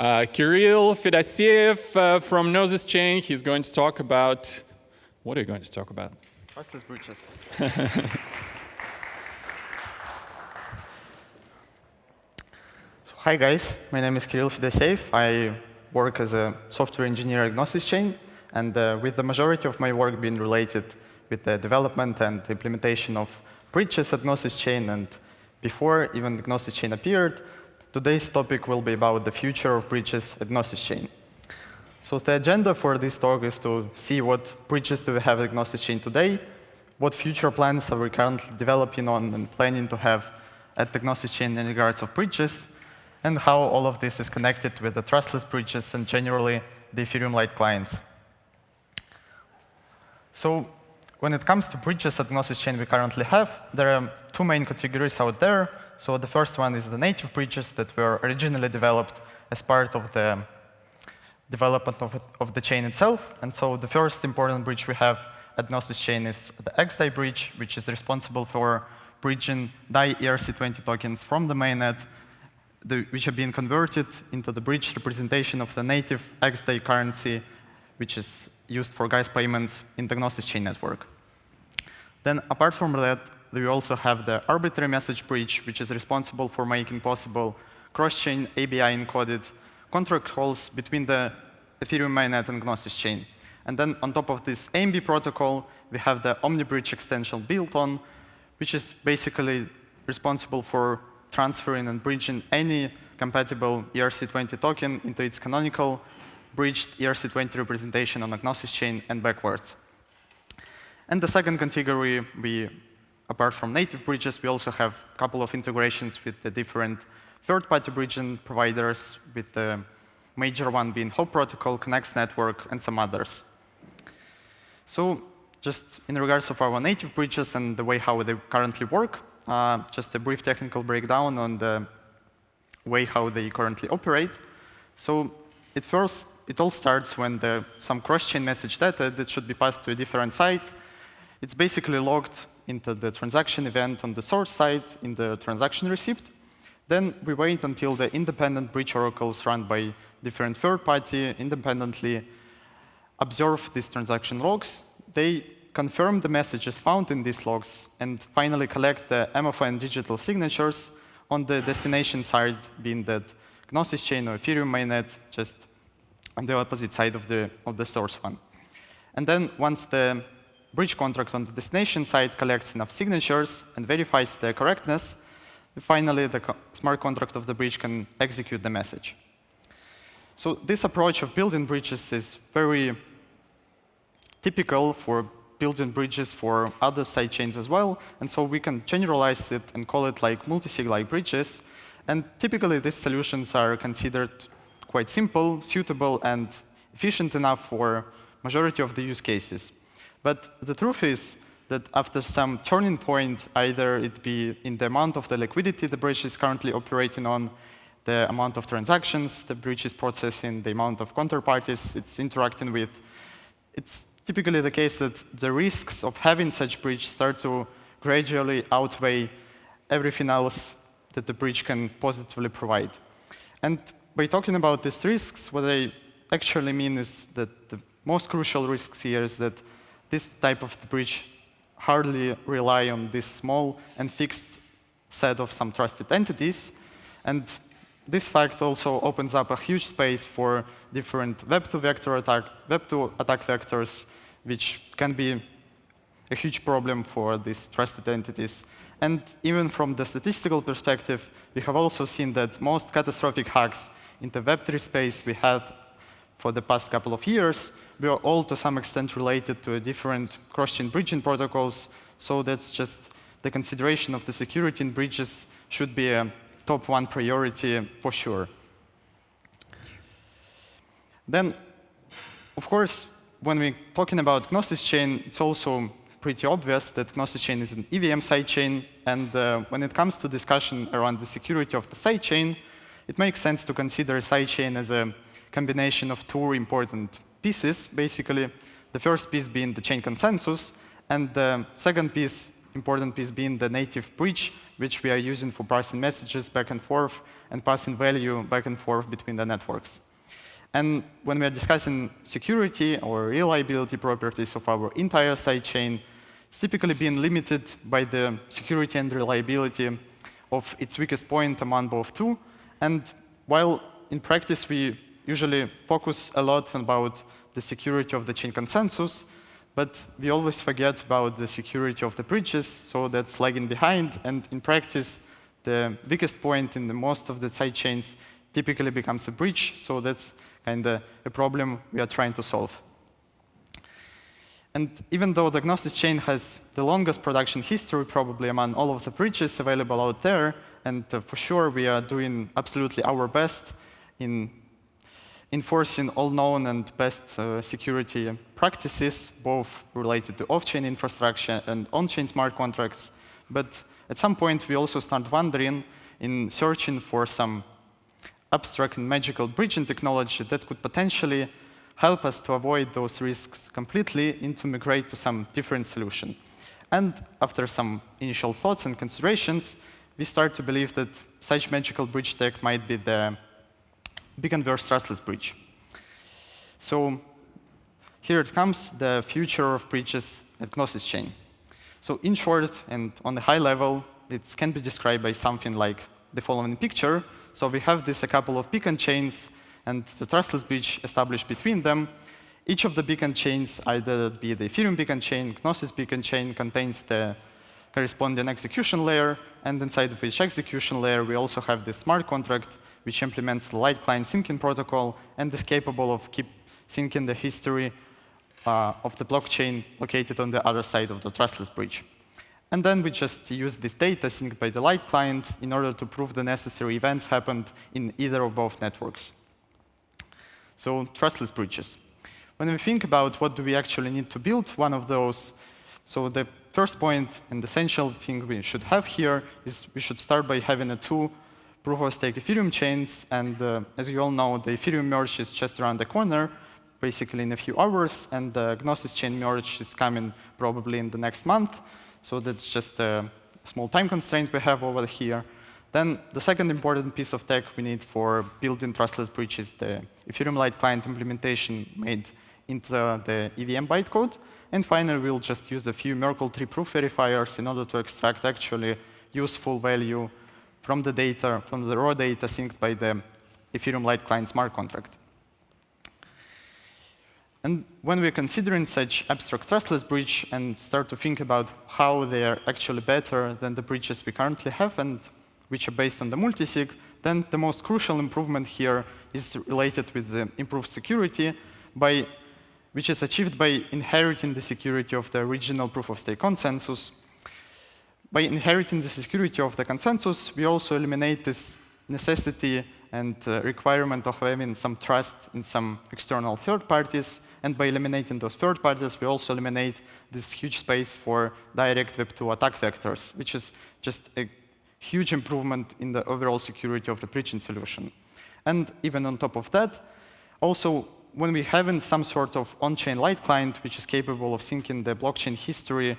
Kirill Fedoseev from Gnosis chain. He's going to talk about, what are you going to talk about? Trustless breaches. Hi guys, my name is Kirill Fedoseev. I work as a software engineer at Gnosis chain, and with the majority of my work being related with the development and implementation of breaches at Gnosis chain, and before even the Gnosis chain appeared, today's topic will be about the future of breaches at Gnosis chain. So the agenda for this talk is to see what breaches do we have at Gnosis chain today, what future plans are we currently developing on and planning to have at the Gnosis chain in regards of breaches, and how all of this is connected with the trustless breaches and generally the Ethereum-like clients. So when it comes to breaches at Gnosis chain we currently have, there are two main categories out there. So the first one is the native breaches that were originally developed as part of the development of the chain itself. And so the first important breach we have at Gnosis chain is the XDAI breach, which is responsible for breaching DAI ERC20 tokens from the mainnet, which have been converted into the breached representation of the native XDAI currency, which is used for gas payments in the Gnosis chain network. Then, apart from that, we also have the arbitrary message breach, which is responsible for making possible cross-chain ABI-encoded contract calls between the Ethereum mainnet and Gnosis chain. And then, on top of this AMB protocol, we have the OmniBreach extension built on, which is basically responsible for transferring and breaching any compatible ERC20 token into its canonical breached ERC20 representation on a Gnosis chain and backwards. And the second category, apart from native breaches, we also have a couple of integrations with the different third-party bridging providers, with the major one being Hope Protocol, Connects Network, and some others. So just in regards of our native breaches and the way how they currently work, just a brief technical breakdown on the way how they currently operate. So it all starts when some cross-chain message data that should be passed to a different site. It's basically logged into the transaction event on the source side in the transaction receipt. Then we wait until the independent breach oracles run by different third-party independently observe these transaction logs. They confirm the messages found in these logs, and finally collect the MFN digital signatures on the destination side, being that Gnosis chain or Ethereum mainnet, just on the opposite side of the source one. And then once the breach contract on the destination side collects enough signatures and verifies their correctness, finally the smart contract of the breach can execute the message. So this approach of building breaches is very typical for building bridges for other sidechains as well, and so we can generalize it and call it like multisig-like bridges. And typically these solutions are considered quite simple, suitable, and efficient enough for majority of the use cases. But the truth is that after some turning point, either it be in the amount of the liquidity the bridge is currently operating on, the amount of transactions the bridge is processing, the amount of counterparties it's interacting with, it's typically the case that the risks of having such breach start to gradually outweigh everything else that the breach can positively provide. And by talking about these risks, what I actually mean is that the most crucial risks here is that this type of breach hardly rely on this small and fixed set of some trusted entities. And this fact also opens up a huge space for different Web2 attack vectors, which can be a huge problem for these trusted entities. And even from the statistical perspective, we have also seen that most catastrophic hacks in the Web3 space we had for the past couple of years were all to some extent related to different cross-chain bridging protocols. So that's just the consideration of the security in bridges should be a top one priority for sure. Then, of course, when we're talking about Gnosis chain, it's also pretty obvious that Gnosis chain is an EVM sidechain. And when it comes to discussion around the security of the sidechain, it makes sense to consider a sidechain as a combination of two important pieces. Basically, the first piece being the chain consensus, and the second important piece being the native bridge, which we are using for parsing messages back and forth and passing value back and forth between the networks. And when we are discussing security or reliability properties of our entire sidechain, it's typically being limited by the security and reliability of its weakest point among both two. And while in practice we usually focus a lot about the security of the chain consensus, but we always forget about the security of the bridges, so that's lagging behind. And in practice, the weakest point in most of the sidechains typically becomes a bridge, so that's kind of a problem we are trying to solve. And even though the Gnosis chain has the longest production history probably among all of the bridges available out there, and for sure we are doing absolutely our best in enforcing all known and best security practices, both related to off-chain infrastructure and on-chain smart contracts. But at some point, we also start wondering in searching for some abstract and magical bridging technology that could potentially help us to avoid those risks completely and to migrate to some different solution. And after some initial thoughts and considerations, we start to believe that such magical bridge tech might be the Beaconverse Trustless bridge. So here it comes, the future of bridges at Gnosis chain. So in short and on a high level, it can be described by something like the following picture. So we have a couple of beacon chains and the trustless bridge established between them. Each of the beacon chains, either be the Ethereum beacon chain, Gnosis beacon chain, contains the corresponding execution layer, and inside of each execution layer, we also have the smart contract, which implements the light client syncing protocol and is capable of keep syncing the history of the blockchain located on the other side of the trustless bridge. And then we just use this data synced by the light client in order to prove the necessary events happened in either of both networks. So trustless bridges. When we think about what do we actually need to build one of those, so the first point and essential thing we should have here is we should start by having two proof-of-stake Ethereum chains. And as you all know, the Ethereum merge is just around the corner, basically in a few hours. And the Gnosis chain merge is coming probably in the next month. So that's just a small time constraint we have over here. Then the second important piece of tech we need for building trustless bridge is the Ethereum Light Client implementation made into the EVM bytecode. And finally, we'll just use a few Merkle tree proof verifiers in order to extract actually useful value from the data, from the raw data synced by the Ethereum Light Client smart contract. And when we're considering such abstract trustless bridge and start to think about how they are actually better than the bridges we currently have and which are based on the multisig, then the most crucial improvement here is related with the improved security, which is achieved by inheriting the security of the original proof-of-stake consensus. By inheriting the security of the consensus, we also eliminate this necessity and requirement of having some trust in some external third parties. And by eliminating those third parties, we also eliminate this huge space for direct Web2 attack vectors, which is just a huge improvement in the overall security of the bridging solution. And even on top of that, also, when we have some sort of on-chain light client, which is capable of syncing the blockchain history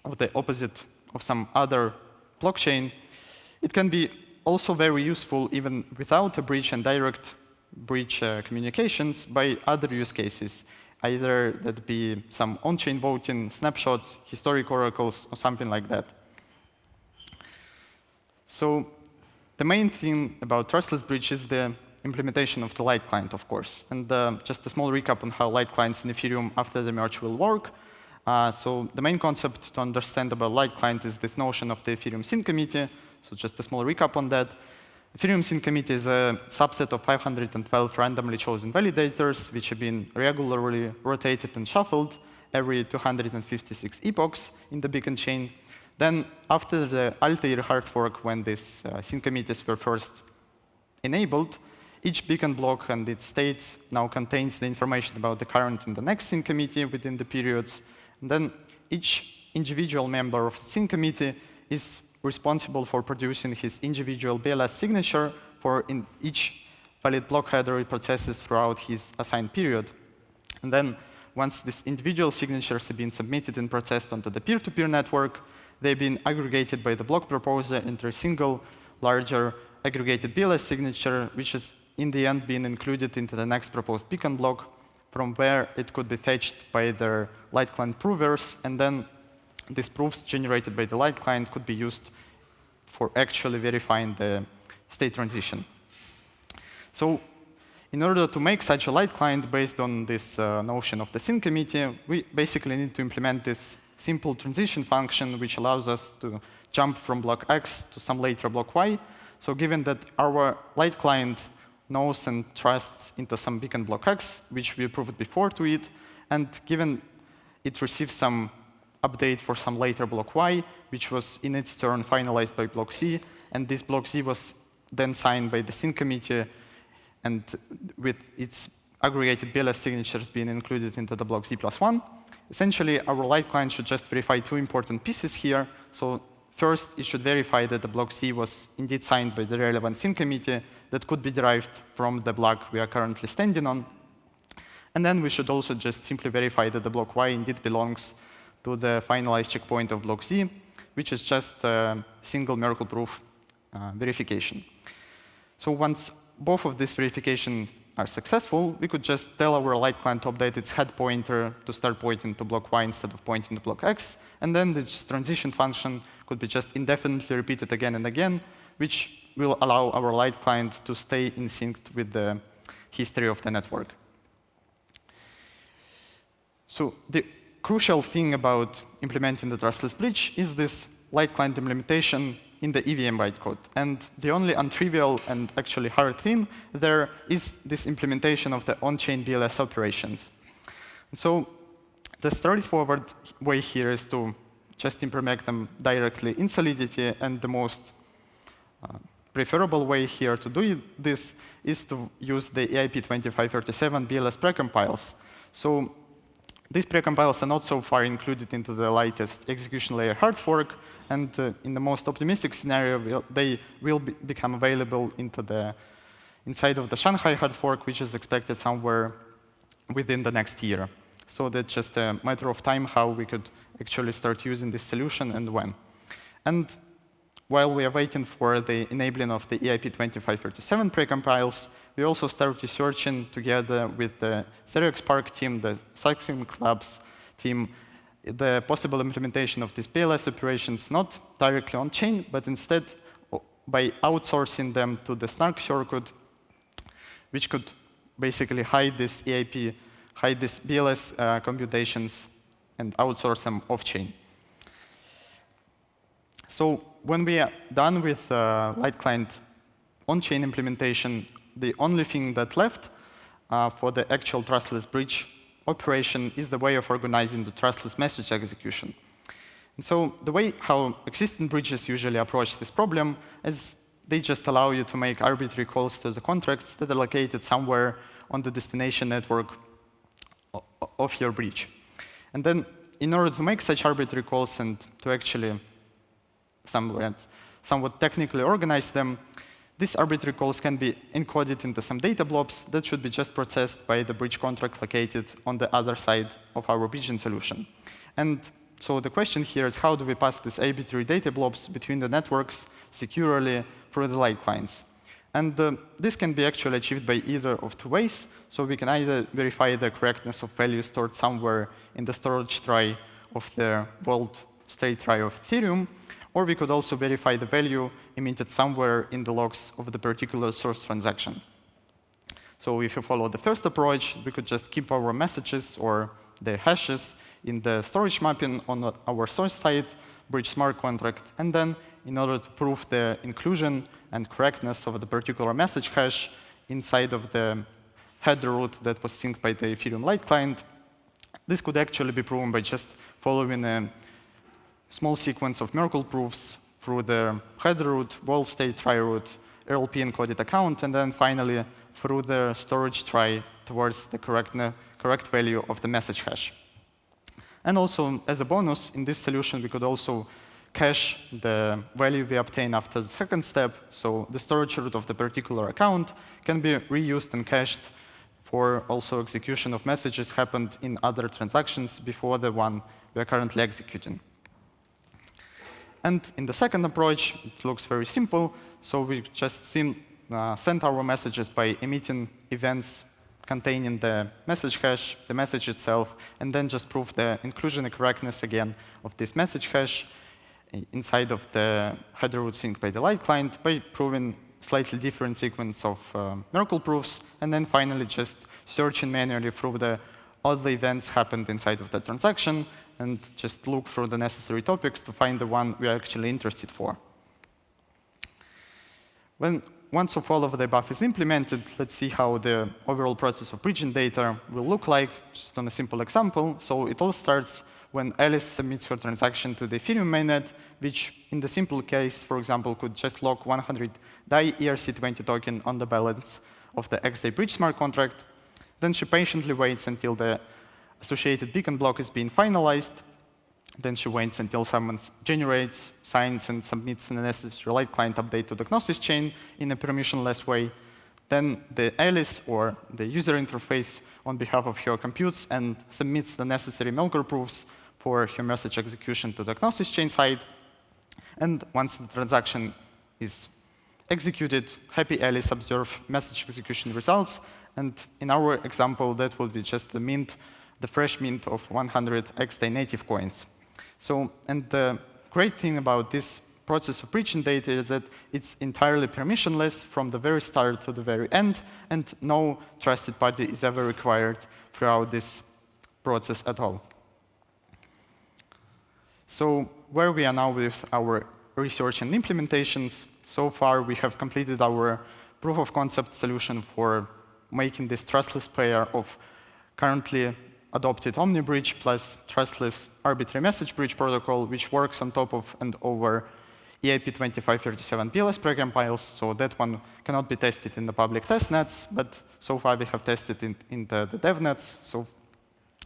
of the opposite of some other blockchain, it can be also very useful even without a bridge and direct bridge communications by other use cases, either that be some on-chain voting, snapshots, historic oracles, or something like that. So the main thing about trustless bridge is the implementation of the light client, of course. And just a small recap on how light clients in Ethereum after the merge will work. So the main concept to understand about light client is this notion of the Ethereum Sync Committee. So just a small recap on that. Ethereum Sync Committee is a subset of 512 randomly chosen validators, which have been regularly rotated and shuffled every 256 epochs in the Beacon chain. Then, after the Altair hard fork, when these sync committees were first enabled, each beacon block and its state now contains the information about the current and the next sync committee within the periods. And then each individual member of the sync committee is responsible for producing his individual BLS signature for in each valid block header it processes throughout his assigned period. And then once these individual signatures have been submitted and processed onto the peer-to-peer network, they've been aggregated by the block proposer into a single, larger, aggregated BLS signature, which is in the end being included into the next proposed Beacon block, from where it could be fetched by their light client provers, and then these proofs generated by the light client could be used for actually verifying the state transition. So in order to make such a light client based on this notion of the sync committee, we basically need to implement this simple transition function, which allows us to jump from block X to some later block Y. So given that our light client knows and trusts into some Beacon block X, which we proved before to it, and given it receives some update for some later block Y, which was in its turn finalized by block Z, and this block Z was then signed by the sync committee, and with its aggregated BLS signatures being included into the block Z+1. Essentially, our light client should just verify two important pieces here. So first, it should verify that the block Z was indeed signed by the relevant sync committee that could be derived from the block we are currently standing on. And then we should also just simply verify that the block Y indeed belongs to the finalized checkpoint of block Z, which is just a single Merkle-proof verification. So once both of these verifications are successful, we could just tell our light client to update its head pointer to start pointing to block Y instead of pointing to block X. And then this transition function could be just indefinitely repeated again and again, which will allow our light client to stay in sync with the history of the network. So the crucial thing about implementing the trustless bridge is this light client implementation in the EVM bytecode. And the only untrivial and actually hard thing there is this implementation of the on-chain BLS operations. And so the straightforward way here is to just implement them directly in Solidity, and the most preferable way here to do this is to use the EIP 2537 BLS precompiles. So these precompiles are not so far included into the latest execution layer hard fork, and in the most optimistic scenario, they will become available inside of the Shanghai hard fork, which is expected somewhere within the next year. So that's just a matter of time how we could actually start using this solution and when. And while we are waiting for the enabling of the EIP 2537 precompiles, we also start researching together with the ZeroXPark team, the Saxing Labs team, the possible implementation of these BLS operations not directly on-chain, but instead by outsourcing them to the Snark circuit, which could basically hide this EIP, hide these BLS computations, and outsource them off-chain. So when we are done with light client on-chain implementation, the only thing that left for the actual trustless bridge operation is the way of organizing the trustless message execution. And so the way how existing bridges usually approach this problem is they just allow you to make arbitrary calls to the contracts that are located somewhere on the destination network of your bridge. And then in order to make such arbitrary calls and to actually somewhat technically organize them, these arbitrary calls can be encoded into some data blobs that should be just processed by the bridge contract located on the other side of our bridging solution. And so the question here is, how do we pass these arbitrary data blobs between the networks securely through the light clients? And this can be actually achieved by either of two ways. So we can either verify the correctness of values stored somewhere in the storage tray of the vault state tray of Ethereum, or we could also verify the value emitted somewhere in the logs of the particular source transaction. So if you follow the first approach, we could just keep our messages or the hashes in the storage mapping on our source side, bridge smart contract, and then in order to prove the inclusion and correctness of the particular message hash inside of the header root that was synced by the Ethereum light client, this could actually be proven by just following a small sequence of Merkle proofs through the header root, vault state tray root, RLP encoded account, and then finally through the storage tray towards the correct value of the message hash. And also, as a bonus, in this solution, we could also cache the value we obtain after the second step. So the storage root of the particular account can be reused and cached for also execution of messages happened in other transactions before the one we are currently executing. And in the second approach, it looks very simple. So we just send our messages by emitting events containing the message hash, the message itself, and then just prove the inclusion and correctness again of this message hash inside of the header root sync by the light client by proving slightly different sequence of Merkle proofs, and then finally just searching manually through all the events happened inside of the transaction and just look for the necessary topics to find the one we are actually interested for. Once all of the above is implemented, let's see how the overall process of bridging data will look like, just on a simple example. So it all starts when Alice submits her transaction to the Ethereum mainnet, which in the simple case, for example, could just lock 100 DAI ERC20 token on the balance of the XDAI bridge smart contract. Then she patiently waits until the associated beacon block is being finalized. Then she waits until someone generates, signs, and submits the necessary light client update to the Gnosis chain in a permissionless way. Then the Alice, or the user interface, on behalf of her computes and submits the necessary Melker proofs for her message execution to the Gnosis chain side. And once the transaction is executed, happy Alice observes message execution results. And in our example, that will be just the fresh mint of 100 XDAI native coins. So, and the great thing about this process of bridging data is that it's entirely permissionless from the very start to the very end, and no trusted party is ever required throughout this process at all. So where we are now with our research and implementations, so far we have completed our proof of concept solution for making this trustless pair of currently adopted OmniBridge plus trustless arbitrary message bridge protocol, which works on top of and over EIP 2537 PLS precompiles. So that one cannot be tested in the public testnets, but so far we have tested in the devnets, so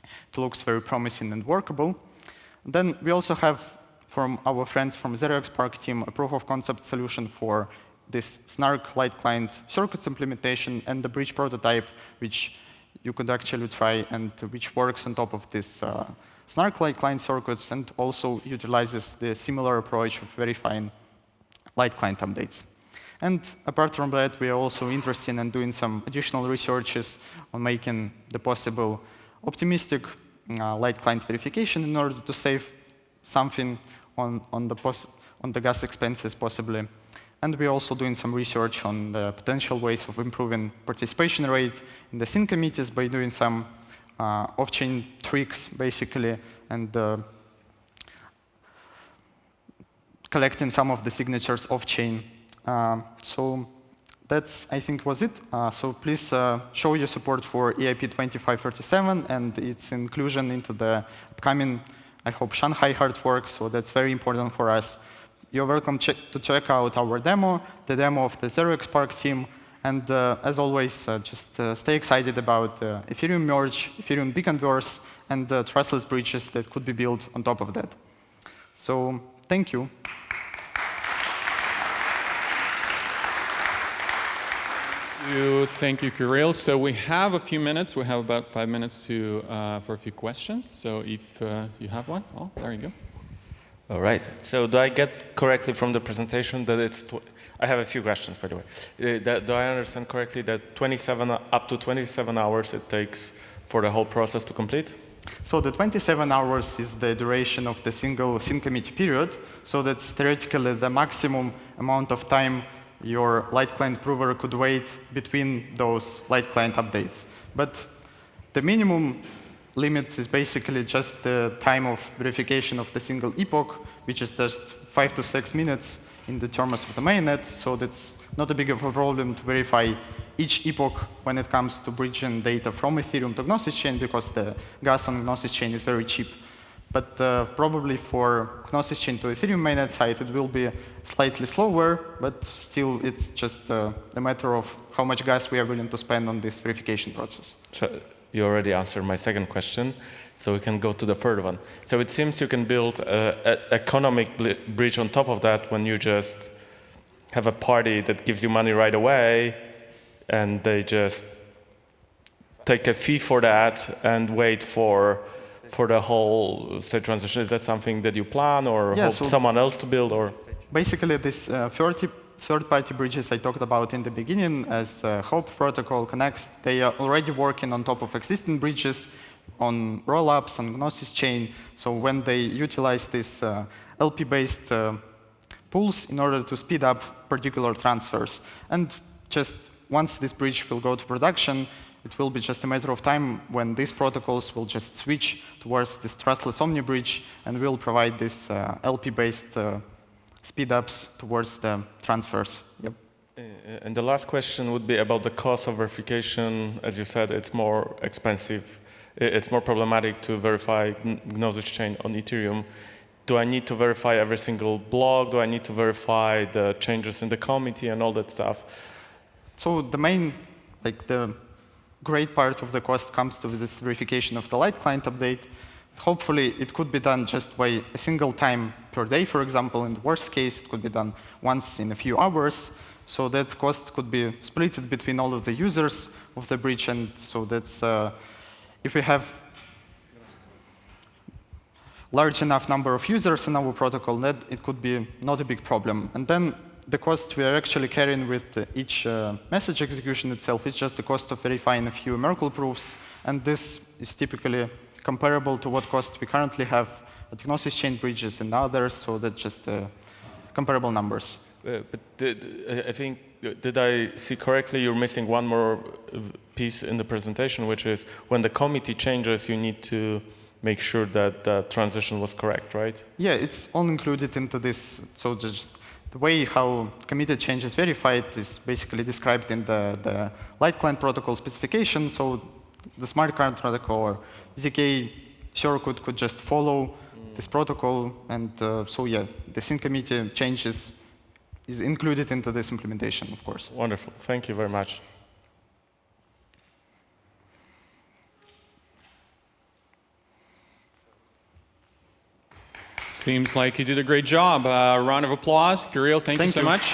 it looks very promising and workable. Then we also have, from our friends from ZeroXPark team, a proof of concept solution for this Snark light client circuits implementation and the bridge prototype, which you could actually try and which works on top of this Snark light client circuits and also utilizes the similar approach of verifying light client updates. And apart from that, we are also interested in doing some additional researches on making the possible optimistic light client verification in order to save something on the gas expenses possibly. And we're also doing some research on the potential ways of improving participation rate in the sync committees by doing some off-chain tricks, basically, and collecting some of the signatures off-chain. So that's, I think, was it. So please show your support for EIP 2537 and its inclusion into the upcoming, I hope, Shanghai hard fork. So that's very important for us. You're welcome to check out our demo, the demo of the ZeroXPark team. And as always, just stay excited about Ethereum merge, Ethereum Beaconverse, and the trustless bridges that could be built on top of that. So thank you. Thank you, Kirill. So we have a few minutes. We have about 5 minutes for a few questions. So if you have one, oh, there you go. All right. So do I get correctly from the presentation that it's... I have a few questions, by the way. Do I understand correctly that up to 27 hours it takes for the whole process to complete? So the 27 hours is the duration of the single sync committee period. So that's theoretically the maximum amount of time your light client prover could wait between those light client updates. But the minimum limit is basically just the time of verification of the single epoch, which is just 5 to 6 minutes in the terms of the mainnet. So that's not a big of a problem to verify each epoch when it comes to bridging data from Ethereum to Gnosis chain, because the gas on Gnosis chain is very cheap. But probably for Gnosis chain to Ethereum mainnet side, it will be slightly slower, but still it's just a matter of how much gas we are willing to spend on this verification process. So you already answered my second question, so we can go to the third one. So it seems you can build an economic bridge on top of that when you just have a party that gives you money right away, and they just take a fee for that and wait for the whole state transition. Is that something that you plan or hope someone else to build? Or basically, this 30 third-party bridges I talked about in the beginning, as Hope Protocol, Connect, they are already working on top of existing bridges, on rollups, on Gnosis chain. So when they utilize these LP-based pools in order to speed up particular transfers. And just once this bridge will go to production, it will be just a matter of time when these protocols will just switch towards this Trustless Omni bridge and will provide this LP-based speed-ups towards the transfers. Yep. And the last question would be about the cost of verification. As you said, it's more expensive. It's more problematic to verify Gnosis chain on Ethereum. Do I need to verify every single block? Do I need to verify the changes in the committee and all that stuff? So the main, the great part of the cost comes to this verification of the light client update. Hopefully, it could be done just by a single time per day, for example. In the worst case, it could be done once in a few hours. So that cost could be split between all of the users of the bridge. And so that's, if we have large enough number of users in our protocol, that it could be not a big problem. And then the cost we are actually carrying with each message execution itself is just the cost of verifying a few Merkle proofs. And this is typically comparable to what cost we currently have at Gnosis chain bridges and others. So that's just comparable numbers. But I think, did I see correctly, you're missing one more piece in the presentation, which is when the committee changes, you need to make sure that the transition was correct, right? Yeah, it's all included into this. So just the way how committed change is verified is basically described in the light client protocol specification. So the smart contract protocol or ZK circuit could just follow this protocol. And so yeah, the sync committee changes is included into this implementation, of course. Wonderful. Thank you very much. Seems like you did a great job. Round of applause. Kirill, thank you so much.